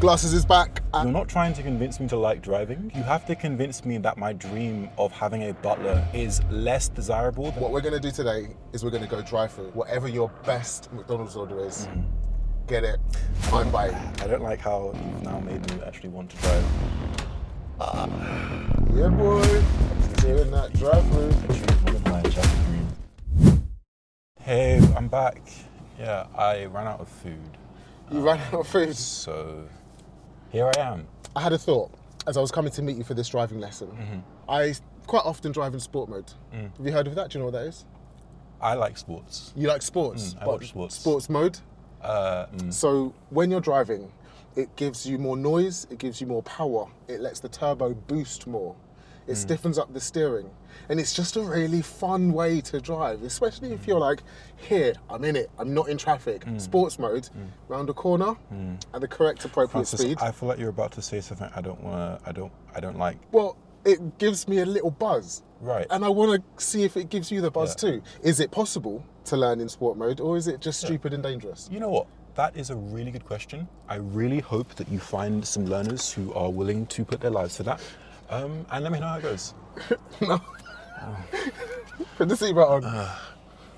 Glarses is back. You're not trying to convince me to like driving. You have to convince me that my dream of having a butler is less desirable. What we're going to do today is we're going to go drive-through. Whatever your best McDonald's order is, get it. I'm buying. I don't like how you've now made me actually want to drive. Yeah, boy. We're in that drive-through. One of my childhood dreams. Hey, I'm back. Yeah, I ran out of food. You ran out of food? So, here I am. I had a thought as I was coming to meet you for this driving lesson. I quite often drive in sport mode. Have you heard of that? Do you know what that is? I like sports. You like sports? I watch sports. Sports mode? So when you're driving, it gives you more noise, it gives you more power, it lets the turbo boost more. It stiffens up the steering. And it's just a really fun way to drive, especially if you're like, here, I'm in it, I'm not in traffic. Sports mode, round a corner, at the correct appropriate speed. I feel like you're about to say something I don't like. Well, it gives me a little buzz. Right. And I want to see if it gives you the buzz too. Is it possible to learn in sport mode, or is it just stupid and dangerous? You know what? That is a really good question. I really hope that you find some learners who are willing to put their lives to that. And let me know how it goes. No. Put the seatbelt on.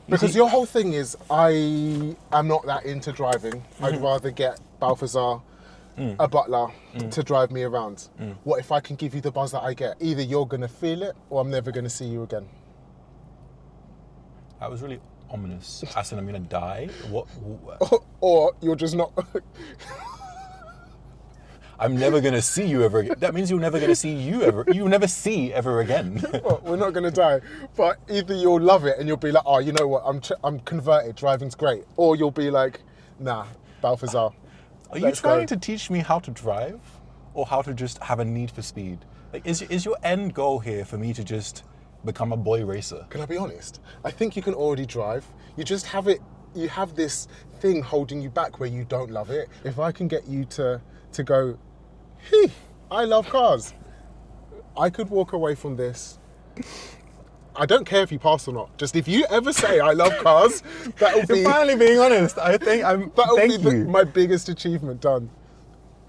Because your whole thing is, I am not that into driving. I'd rather get Balthazar, a butler, to drive me around. What if I can give you the buzz that I get? Either you're going to feel it, or I'm never going to see you again. That was really ominous. As in, I'm going to die? What? Or you're just not... I'm never going to see you ever again. That means you're never going to see you'll never see ever again. Well, we're not going to die. But either you'll love it and you'll be like, oh, you know what, I'm converted, driving's great. Or you'll be like, nah, Balthazar. Are you trying to teach me how to drive? Or how to just have a need for speed? Like, is your end goal here for me to just become a boy racer? Can I be honest? I think you can already drive. You just have it, you have this thing holding you back where you don't love it. If I can get you to go, hey, I love cars, I could walk away from this. I don't care if you pass or not. Just if you ever say I love cars, that'll be... You're finally being honest. I think that'll be my biggest achievement done.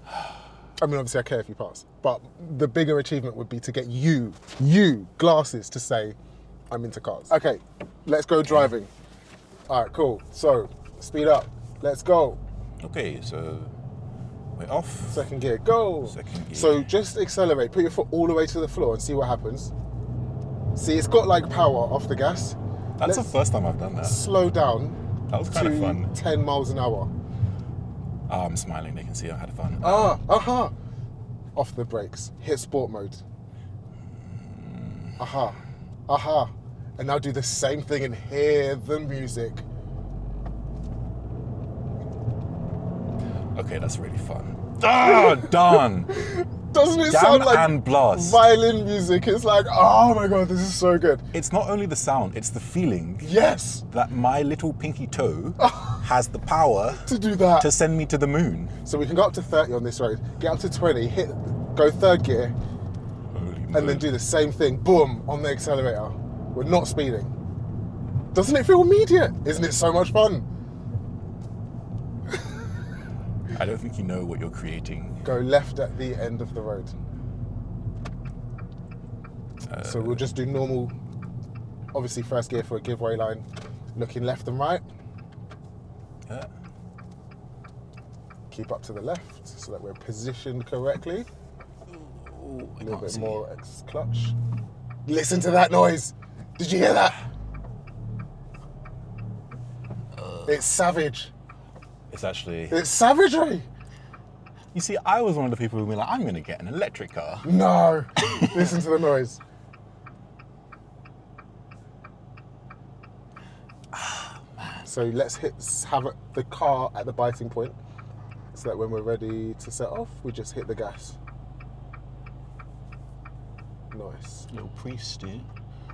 I mean, obviously I care if you pass, but the bigger achievement would be to get you, Glarses, to say, I'm into cars. Okay, let's go driving. All right, cool. So, speed up. Let's go. Okay, so we're off. Second gear, go. Second gear. So just accelerate. Put your foot all the way to the floor and see what happens. See, it's got like power off the gas. That's the first time I've done that. Slow down. That was kind of fun. 10 miles an hour. Oh, I'm smiling. They can see I had fun. Off the brakes. Hit sport mode. And now do the same thing and hear the music. Okay, that's really fun. Ah, done. Doesn't it Jam sound like and blast. violin music? It's like, oh my God, this is so good. It's not only the sound, it's the feeling. Yes. That my little pinky toe has the power to do that. To send me to the moon. So we can go up to 30 on this road, get up to 20, go third gear, and then do the same thing, boom, on the accelerator. We're not speeding. Doesn't it feel immediate? Isn't it so much fun? I don't think you know what you're creating. Go left at the end of the road. So we'll just do normal, obviously first gear for a giveaway line, looking left and right. Yeah. Keep up to the left so that we're positioned correctly. Ooh, A little bit more clutch. Listen to that noise. Did you hear that? It's savage. It's savagery. You see, I was one of the people who were like, I'm going to get an electric car. No. Listen to the noise. So let's have the car at the biting point so that when we're ready to set off, we just hit the gas. Nice. Little pre-steer.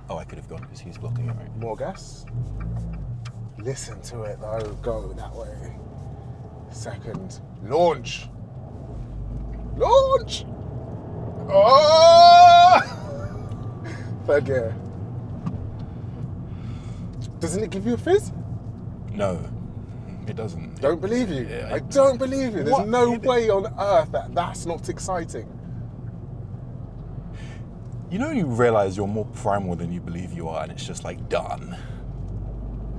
Oh, I could have gone because he's blocking it, right? More gas. Listen to it though, go that way. Second, launch. Launch! Oh! Third gear. Doesn't it give you a fizz? No. It doesn't. Don't believe you. Yeah, I don't believe you. There's What? no way on earth that that's not exciting. You know, you realise you're more primal than you believe you are, and it's just like done.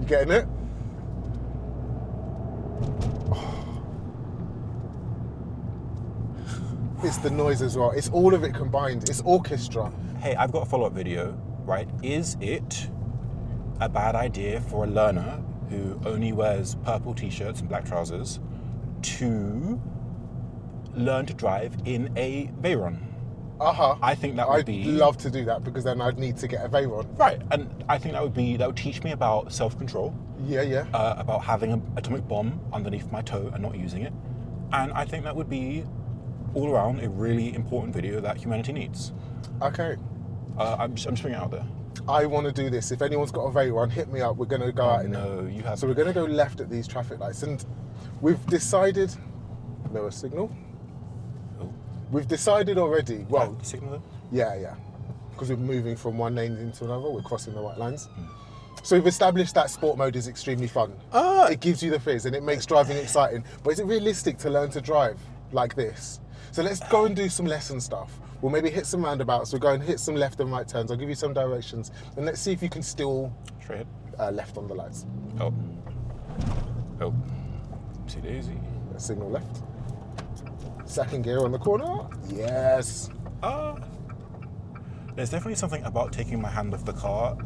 You getting it? It's the noise as well. It's all of it combined. It's orchestra. Hey, I've got a follow-up video, right? Is it a bad idea for a learner who only wears purple t-shirts and black trousers to learn to drive in a Veyron? I think that would I'd love to do that because then I'd need to get a Veyron. Right, and I think that would teach me about self-control. Yeah. About having an atomic bomb underneath my toe and not using it. And I think that would be all around a really important video that humanity needs. Okay. I'm just putting it out there. I want to do this. If anyone's got a Veyron, hit me up. We're going to go out in it. No, you have. So we're going to go left at these traffic lights. And we've decided... No, a signal? Oh. We've decided already... Well, signal? Yeah. Because we're moving from one lane into another. We're crossing the white lines. So we've established that sport mode is extremely fun. It gives you the fizz and it makes driving exciting. But is it realistic to learn to drive like this? So let's go and do some lesson stuff. We'll maybe hit some roundabouts. We'll go and hit some left and right turns. I'll give you some directions. And let's see if you can still... Straight left on the lights. Oh. See daisy. Signal left. Second gear on the corner. Yes. There's definitely something about taking my hand off the car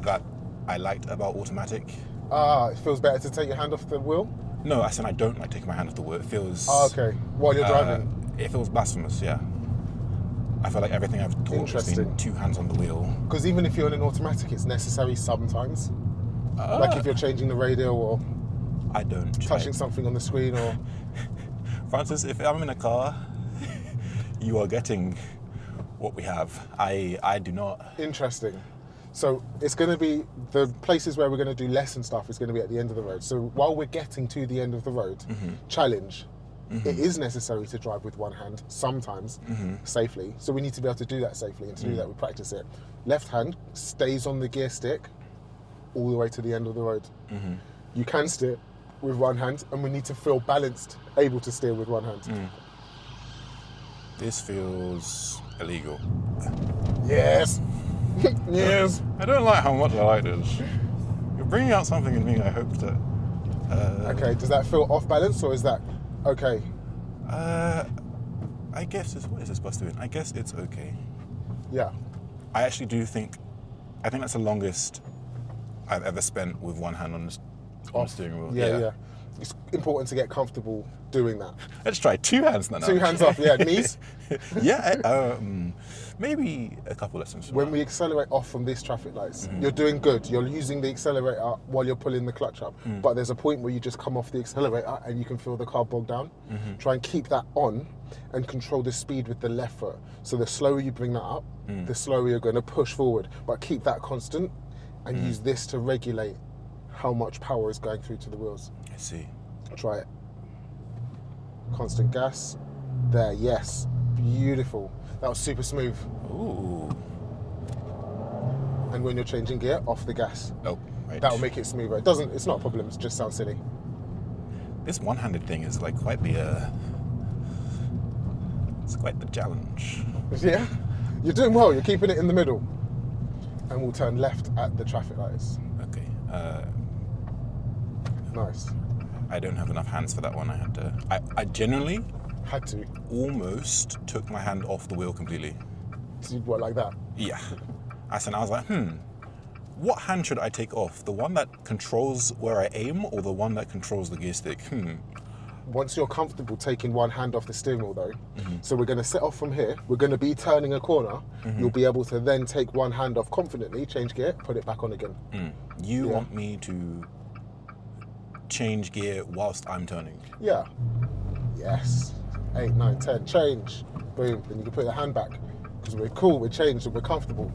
that I liked about automatic. It feels better to take your hand off the wheel? No, I said I don't like taking my hand off the wheel. It feels... okay. While you're driving? It feels blasphemous, yeah. I feel like everything I've taught has been two hands on the wheel. Because even if you're in an automatic, it's necessary sometimes. Like if you're changing the radio or... I don't. Touching something on the screen or... Francis, if I'm in a car, you are getting what we have. I do not. Interesting. So it's going to be, the places where we're going to do lesson stuff is going to be at the end of the road. So while we're getting to the end of the road, challenge. It is necessary to drive with one hand, sometimes, safely. So we need to be able to do that safely, and to do that we practice it. Left hand stays on the gear stick all the way to the end of the road. You can steer with one hand, and we need to feel balanced, able to steer with one hand. This feels illegal. Yes. Yes. I don't like how much I like this. You're bringing out something in me I hope that... okay, does that feel off balance, or is that okay? I guess what is this bus doing? I guess it's okay. Yeah. I actually do think... I think that's the longest I've ever spent with one hand on the steering wheel. Yeah. It's important to get comfortable doing that. Let's try two hands now. Two hands off, yeah. Knees? Maybe a couple lessons. When we accelerate off from these traffic lights, you're doing good. You're using the accelerator while you're pulling the clutch up. But there's a point where you just come off the accelerator and you can feel the car bog down. Try and keep that on and control the speed with the left foot. So the slower you bring that up, the slower you're going to push forward. But keep that constant and use this to regulate how much power is going through to the wheels. I see. Try it. Constant gas. There, yes. Beautiful. That was super smooth. Ooh. And when you're changing gear, off the gas. Oh, right. That'll make it smoother. It's not a problem, it just sounds silly. This one-handed thing is like quite the it's quite the challenge. Yeah? You're doing well, you're keeping it in the middle. And we'll turn left at the traffic lights. Okay. Nice. I don't have enough hands for that one. I genuinely Had to. almost took my hand off the wheel completely. So what, like that? Yeah. I was like, what hand should I take off? The one that controls where I aim or the one that controls the gear stick? Once you're comfortable taking one hand off the steering wheel though, so we're going to set off from here, we're going to be turning a corner, you'll be able to then take one hand off confidently, change gear, put it back on again. You want me to change gear whilst I'm turning? Yeah. Yes. 8, 9, 10, change. Boom. Then you can put your hand back. Because we're cool, we're changed, and we're comfortable.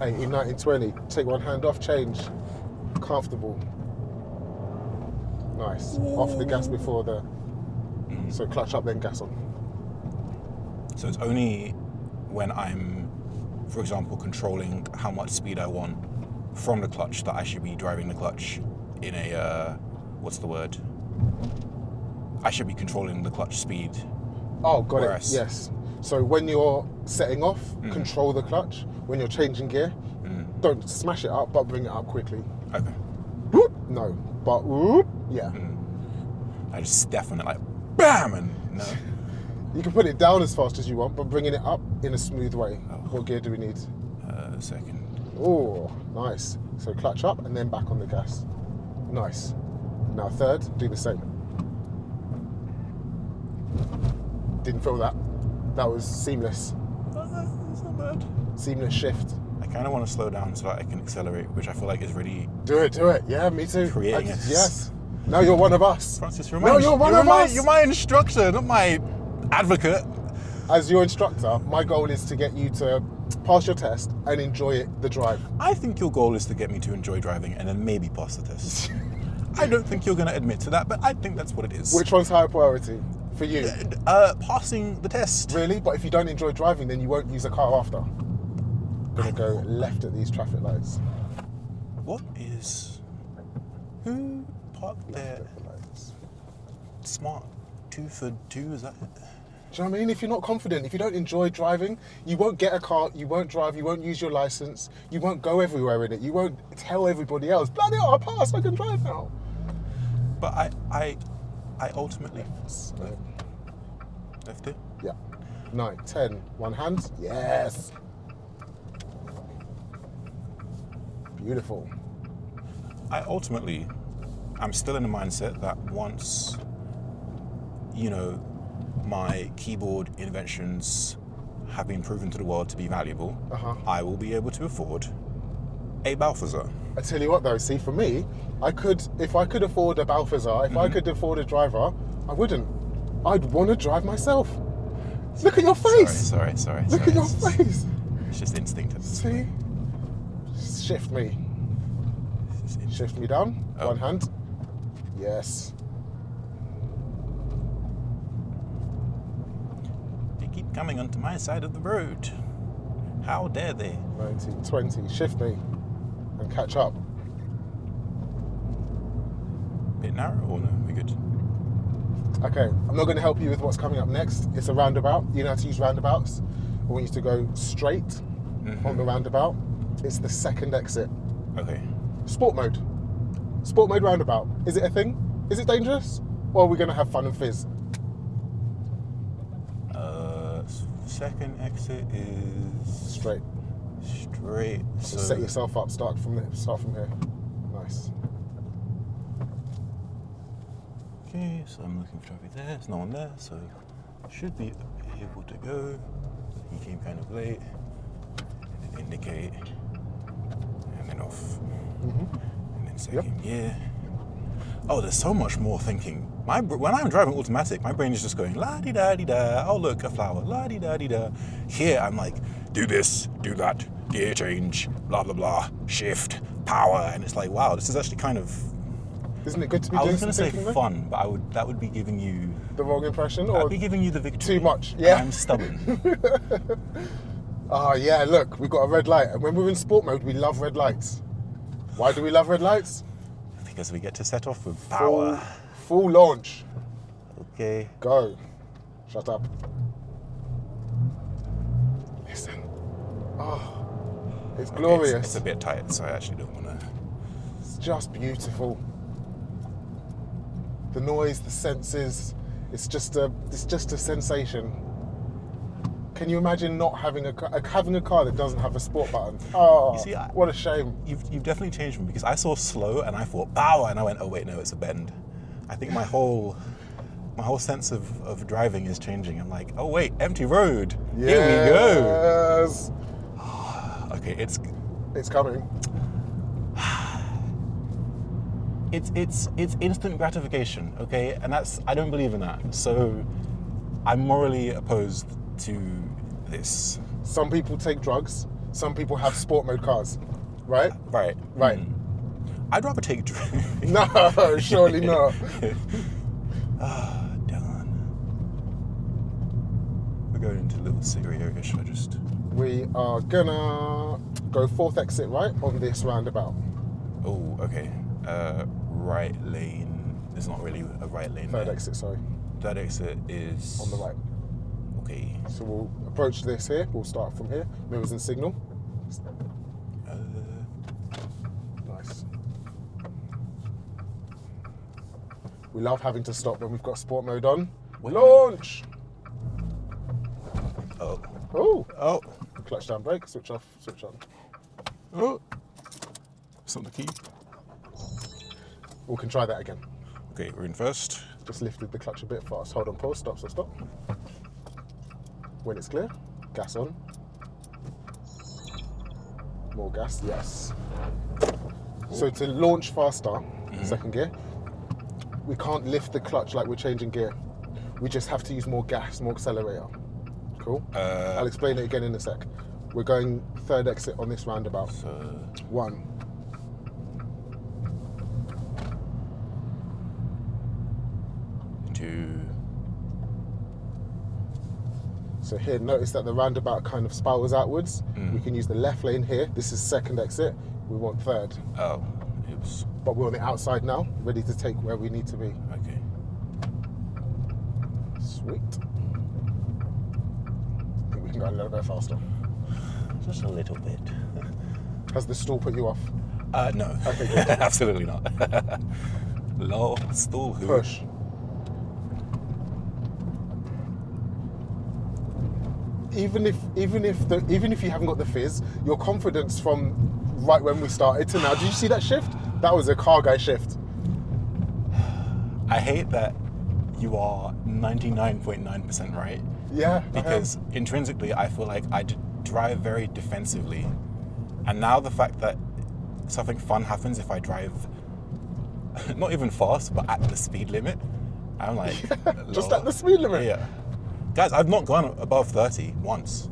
18, 19, 20. Take one hand off, change. Comfortable. Nice. Off the gas before the... So clutch up, then gas on. So it's only when I'm, for example, controlling how much speed I want from the clutch that I should be driving the clutch in a, what's the word? I should be controlling the clutch speed. Oh, got it. Yes. So when you're setting off, control the clutch. When you're changing gear, don't smash it up, but bring it up quickly. Okay. Whoop, no, but whoop, yeah. I just step on it like, bam, and no. You can put it down as fast as you want, but bringing it up in a smooth way. Oh. What gear do we need? Second. Oh, nice. So clutch up and then back on the gas. Nice. Now third, do the same. Didn't feel that. That was seamless. It's not bad. Seamless shift. I kind of want to slow down so that I can accelerate, which I feel like is really... Do it. Yeah, me too. Creating us. Yes. Now you're one of us. Francis, you're one of us. You're my instructor, not my advocate. As your instructor, my goal is to get you to pass your test and enjoy the drive. I think your goal is to get me to enjoy driving and then maybe pass the test. I don't think you're going to admit to that, but I think that's what it is. Which one's higher priority for you? Passing the test. Really? But if you don't enjoy driving, then you won't use a car after. Gonna go left at these traffic lights. What is... Who parked there? Smart 2 for 2, is that it? Do you know what I mean? If you're not confident, if you don't enjoy driving, you won't get a car, you won't drive, you won't use your license, you won't go everywhere in it, you won't tell everybody else, bloody hell, I passed, I can drive now. But I ultimately... Left it? Yeah. 9, 10, one hand, yes. Beautiful. I'm still in the mindset that once, my keyboard inventions have been proven to the world to be valuable, I will be able to afford a Balthazar. I tell you what though, see, for me, if I could afford a Balthazar, if I could afford a driver, I wouldn't. I'd want to drive myself. Look at your face. Sorry. Look at your face. It's just instinct. See? Shift me. Shift me down. One hand. Yes. They keep coming onto my side of the road. How dare they? 19, 20. Shift me and catch up. Bit narrow or no? We're good. Okay, I'm not going to help you with what's coming up next. It's a roundabout. You know how to use roundabouts. I want you to go straight on the roundabout. It's the second exit. Okay. Sport mode. Sport mode roundabout. Is it a thing? Is it dangerous? Or are we going to have fun and fizz? Second exit is... Straight. So set yourself up. Start from here. Nice. Okay, so I'm looking for traffic there. There's no one there, so should be able to go. He came kind of late. And then indicate. And then off. And then second gear. Oh, there's so much more thinking. When I'm driving automatic, my brain is just going la-di-da-di-da. Oh, look, a flower, la-di-da-di-da. Here, I'm like, do this, do that, gear change, blah, blah, blah, shift, power. And it's like, wow, this is actually kind of... Isn't it good to be doing doing something? I was going to say fun, but that would be giving you... The wrong impression? I'd be giving you the victory. Too much, yeah. I'm stubborn. Oh, yeah, look, we've got a red light. And when we're in sport mode, we love red lights. Why do we love red lights? Because we get to set off with power. Full launch. Okay. Go. Shut up. Listen. Oh, it's glorious. It's a bit tight, so I actually don't want to... It's just beautiful. The noise, the senses, it's just a sensation. Can you imagine not having a car that doesn't have a sport button? Oh, you see, what a shame. You've definitely changed me, because I saw slow and I thought power and I went, oh wait, no, it's a bend. I think my whole sense of driving is changing. I'm like, oh wait, empty road. Yes. Here we go. Yes. Okay, it's coming. It's instant gratification, okay? And I don't believe in that. So I'm morally opposed to this. Some people take drugs. Some people have sport mode cars, right? Right. I'd rather take drugs. No, surely not. Darn. We're going into a little cigarette area. Should I just... We are gonna go fourth exit right on this roundabout. Oh, okay. right lane. There's not really a right lane. Third there. exit, sorry. Third exit is On the right. Okay. So we'll approach this here. We'll start from here. Mirrors and signal. Nice. We love having to stop when we've got sport mode on. Launch! Oh. Oh! Oh. Clutch down brake, switch off, switch on. Oh. It's not the key. We can try that again. Okay, we're in first. Just lifted the clutch a bit fast. Hold on, pause, stop, stop, stop. When it's clear, gas on. More gas, yes. So to launch faster, second gear, we can't lift the clutch like we're changing gear. We just have to use more gas, more accelerator. Cool? I'll explain it again in a sec. We're going third exit on this roundabout. 1. So here, notice that the roundabout kind of spirals outwards. We can use the left lane here. This is second exit. We want third. Oh, oops. But we're on the outside now, ready to take where we need to be. Okay. Sweet. I think we can go a little bit faster. Just a little bit. Has the stall put you off? No. Okay, good. Absolutely not. Low stall. Push. Even if you haven't got the fizz, your confidence from right when we started to now, did you see that shift? That was a car guy shift. I hate that you are 99.9% right. Yeah. Because intrinsically, I feel like I drive very defensively. And now the fact that something fun happens if I drive not even fast, but at the speed limit, I'm like... Just at the speed limit? Yeah. Guys, I've not gone above 30 once.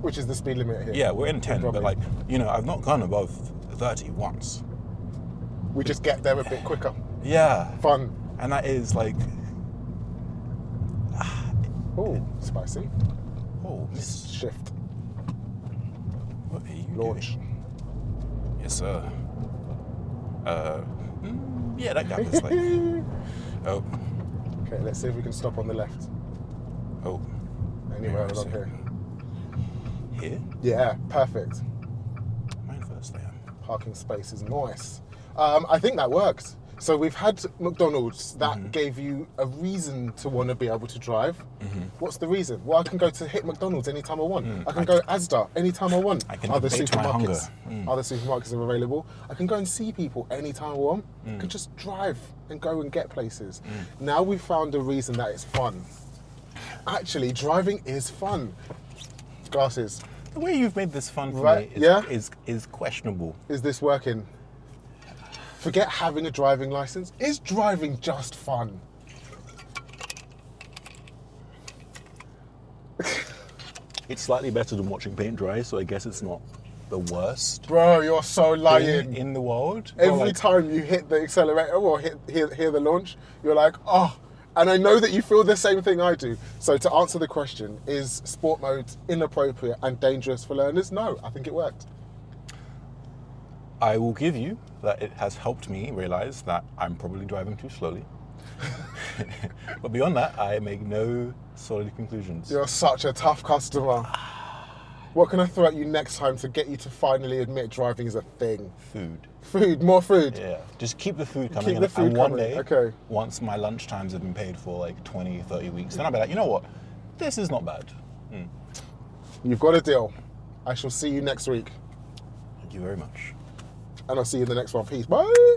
Which is the speed limit here? Yeah, we're in 10, but like, you know, I've not gone above 30 once. We just get there a bit quicker. Yeah. Fun. And that is like... Oh, spicy. Oh, miss. Shift. What are you Launch. doing? Yes, sir. Yeah, that gap is like... Oh. Okay, let's see if we can stop on the left. Oh. Anywhere along here. Here? Yeah, perfect. Mine first there. Parking space is nice. I think that works. So we've had McDonald's that gave you a reason to want to be able to drive. What's the reason? Well, I can go to hit McDonald's anytime I want. I can go Asda anytime I want. I can Other abate my hunger. Other supermarkets are available. I can go and see people anytime I want. I can just drive and go and get places. Now we've found a reason that it's fun. Actually, driving is fun. Glasses. The way you've made this fun for Right, me is questionable. Is this working? Forget having a driving license. Is driving just fun? It's slightly better than watching paint dry, so I guess it's not the worst Bro, you're so thing lying. in the world. Every time you hit the accelerator or hear the launch, you're like, oh. And I know that you feel the same thing I do. So to answer the question, is sport mode inappropriate and dangerous for learners? No, I think it worked. I will give you that it has helped me realize that I'm probably driving too slowly. But beyond that, I make no solid conclusions. You're such a tough customer. What can I throw at you next time to get you to finally admit driving is a thing? Food. Food, more food. Yeah, just keep the food coming. Keep the food and one coming, day, okay. once my lunch times have been paid for like 20, 30 weeks, then I'll be like, you know what? This is not bad. You've got a deal. I shall see you next week. Thank you very much. And I'll see you in the next one. Peace. Bye.